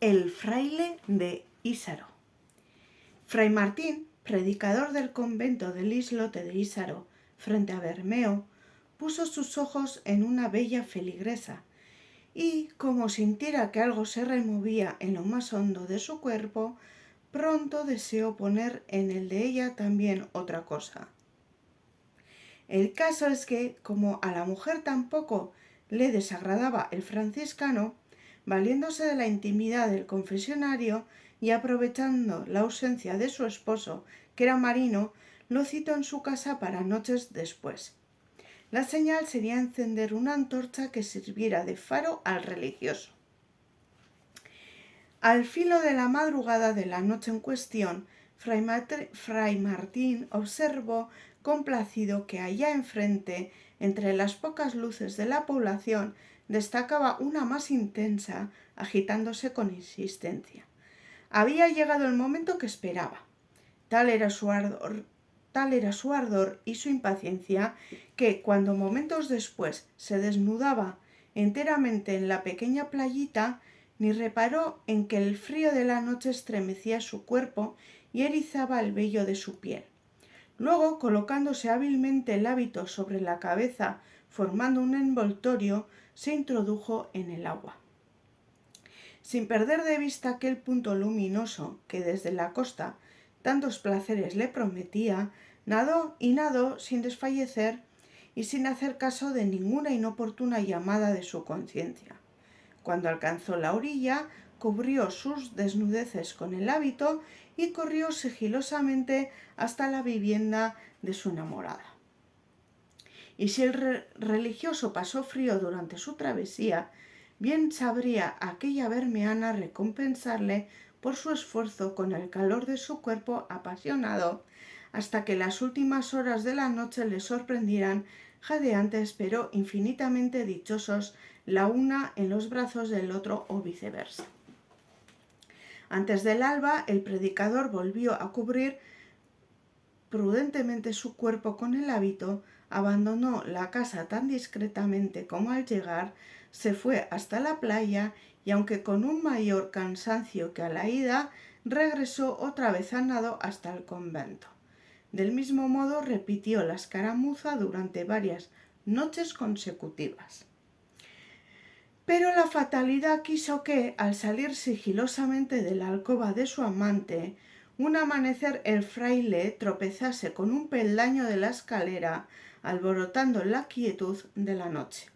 El fraile de Ísaro. Fray Martín, predicador del convento del islote de Ísaro, frente a Bermeo, puso sus ojos en una bella feligresa, y, como sintiera que algo se removía en lo más hondo de su cuerpo, pronto deseó poner en el de ella también otra cosa. El caso es que, como a la mujer tampoco le desagradaba el franciscano, valiéndose de la intimidad del confesionario y aprovechando la ausencia de su esposo, que era marino, lo citó en su casa para noches después. La señal sería encender una antorcha que sirviera de faro al religioso. Al filo de la madrugada de la noche en cuestión, Fray Martín observó complacido que allá enfrente, entre las pocas luces de la población, destacaba una más intensa, agitándose con insistencia. Había llegado el momento que esperaba. Tal era su ardor y su impaciencia que, cuando momentos después se desnudaba enteramente en la pequeña playita, ni reparó en que el frío de la noche estremecía su cuerpo y erizaba el vello de su piel. Luego, colocándose hábilmente el hábito sobre la cabeza, formando un envoltorio, se introdujo en el agua. Sin perder de vista aquel punto luminoso que desde la costa tantos placeres le prometía, nadó y nadó sin desfallecer y sin hacer caso de ninguna inoportuna llamada de su conciencia. Cuando alcanzó la orilla, cubrió sus desnudeces con el hábito y corrió sigilosamente hasta la vivienda de su enamorada. Y si el religioso pasó frío durante su travesía, bien sabría aquella bermeana recompensarle por su esfuerzo con el calor de su cuerpo apasionado, hasta que las últimas horas de la noche le sorprendieran jadeantes pero infinitamente dichosos, la una en los brazos del otro o viceversa. Antes del alba, el predicador volvió a cubrir prudentemente su cuerpo con el hábito, abandonó la casa tan discretamente como al llegar, se fue hasta la playa y, aunque con un mayor cansancio que a la ida, regresó otra vez a nado hasta el convento. Del mismo modo repitió la escaramuza durante varias noches consecutivas. Pero la fatalidad quiso que, al salir sigilosamente de la alcoba de su amante, un amanecer el fraile tropezase con un peldaño de la escalera, alborotando la quietud de la noche.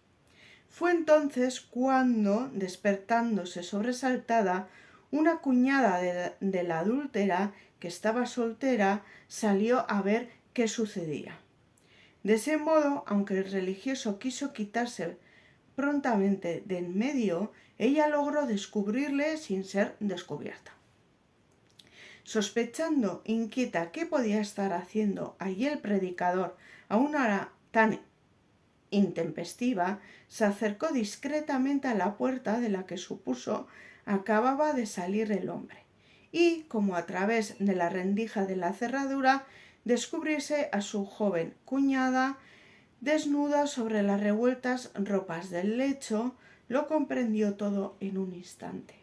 Fue entonces cuando, despertándose sobresaltada, una cuñada de la adúltera, que estaba soltera, salió a ver qué sucedía. De ese modo, aunque el religioso quiso quitarse prontamente de en medio, ella logró descubrirle sin ser descubierta. Sospechando, inquieta, qué podía estar haciendo allí el predicador a una hora tan intempestiva, se acercó discretamente a la puerta de la que supuso acababa de salir el hombre, y, como a través de la rendija de la cerradura, descubriese a su joven cuñada desnuda sobre las revueltas ropas del lecho, lo comprendió todo en un instante.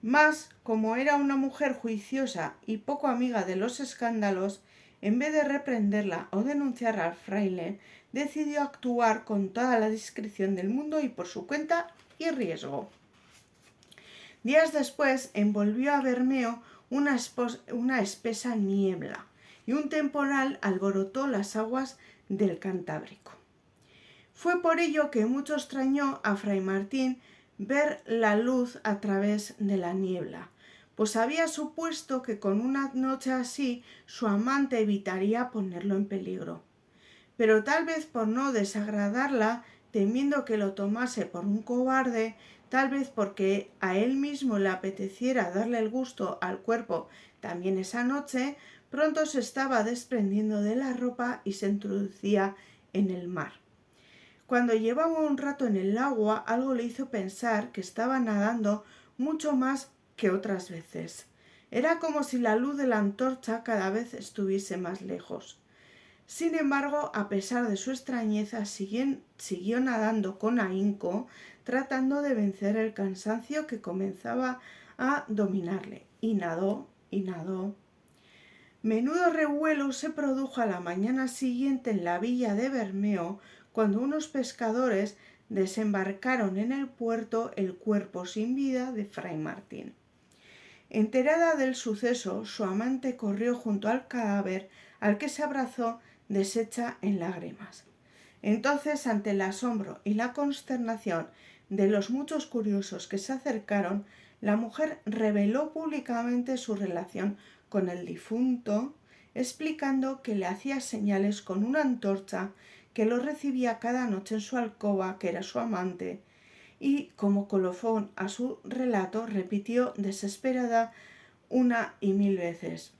Mas, como era una mujer juiciosa y poco amiga de los escándalos, en vez de reprenderla o denunciar al fraile, decidió actuar con toda la discreción del mundo y por su cuenta y riesgo. Días después envolvió a Bermeo una espesa niebla, y un temporal alborotó las aguas del Cantábrico. Fue por ello que mucho extrañó a Fray Martín ver la luz a través de la niebla, pues había supuesto que con una noche así su amante evitaría ponerlo en peligro. Pero tal vez por no desagradarla, temiendo que lo tomase por un cobarde, tal vez porque a él mismo le apeteciera darle el gusto al cuerpo también esa noche, pronto se estaba desprendiendo de la ropa y se introducía en el mar. Cuando llevaba un rato en el agua, algo le hizo pensar que estaba nadando mucho más que otras veces. Era como si la luz de la antorcha cada vez estuviese más lejos. Sin embargo, a pesar de su extrañeza, siguió nadando con ahínco, tratando de vencer el cansancio que comenzaba a dominarle. Y nadó, y nadó. Menudo revuelo se produjo a la mañana siguiente en la villa de Bermeo, cuando unos pescadores desembarcaron en el puerto el cuerpo sin vida de Fray Martín. Enterada del suceso, su amante corrió junto al cadáver, al que se abrazó deshecha en lágrimas. Entonces, ante el asombro y la consternación de los muchos curiosos que se acercaron, la mujer reveló públicamente su relación con el difunto, explicando que le hacía señales con una antorcha, que lo recibía cada noche en su alcoba, que era su amante, y como colofón a su relato repitió desesperada una y mil veces: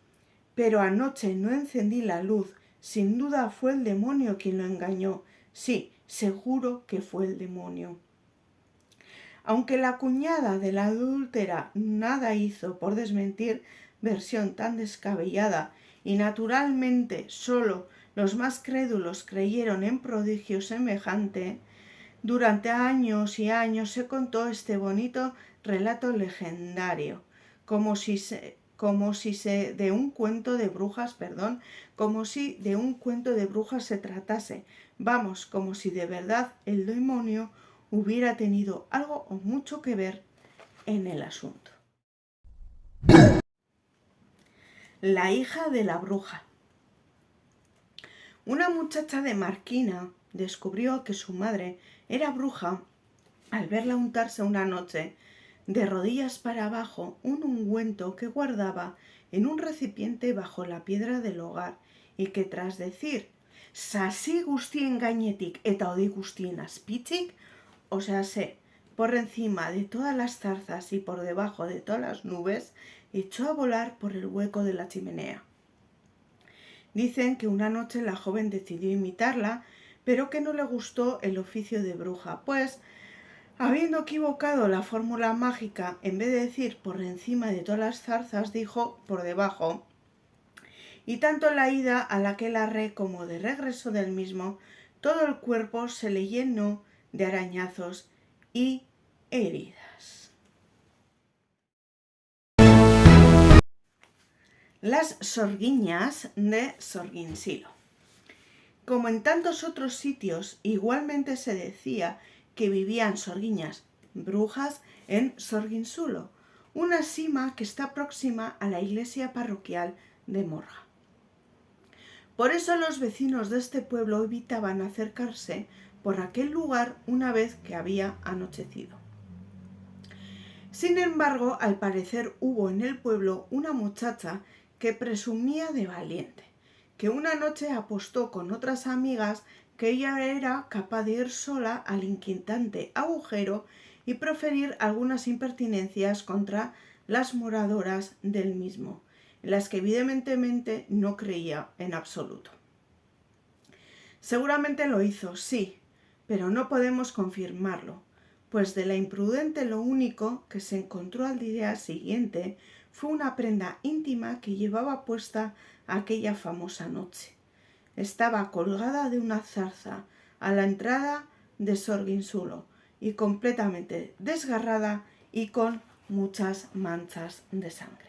pero anoche no encendí la luz, sin duda fue el demonio quien lo engañó. Sí, seguro que fue el demonio. Aunque la cuñada de la adúltera nada hizo por desmentir versión tan descabellada, y naturalmente solo los más crédulos creyeron en prodigio semejante, durante años y años se contó este bonito relato legendario, como si de un cuento de brujas se tratase. Vamos, como si de verdad el demonio hubiera tenido algo o mucho que ver en el asunto. La hija de la bruja. Una muchacha de Marquina descubrió que su madre era bruja al verla untarse una noche de rodillas para abajo un ungüento que guardaba en un recipiente bajo la piedra del hogar, y que tras decir «sasí guztien gainetik eta hodi guztien azpitzik», o sea, por encima de todas las zarzas y por debajo de todas las nubes, echó a volar por el hueco de la chimenea. Dicen que una noche la joven decidió imitarla, pero que no le gustó el oficio de bruja, pues, habiendo equivocado la fórmula mágica, en vez de decir por encima de todas las zarzas, dijo por debajo, y tanto la ida a la aquelarre como de regreso del mismo, todo el cuerpo se le llenó de arañazos y heridas. Las sorguiñas de Sorguinsilo. Como en tantos otros sitios, igualmente se decía que vivían sorguiñas, brujas, en Sorguinsulo, una sima que está próxima a la iglesia parroquial de Morja. Por eso los vecinos de este pueblo evitaban acercarse por aquel lugar una vez que había anochecido. Sin embargo, al parecer hubo en el pueblo una muchacha que presumía de valiente, que una noche apostó con otras amigas que ella era capaz de ir sola al inquietante agujero y proferir algunas impertinencias contra las moradoras del mismo, en las que evidentemente no creía en absoluto. Seguramente lo hizo, sí, pero no podemos confirmarlo, pues de la imprudente lo único que se encontró al día siguiente fue una prenda íntima que llevaba puesta aquella famosa noche. Estaba colgada de una zarza a la entrada de Sorguinsulo y completamente desgarrada y con muchas manchas de sangre.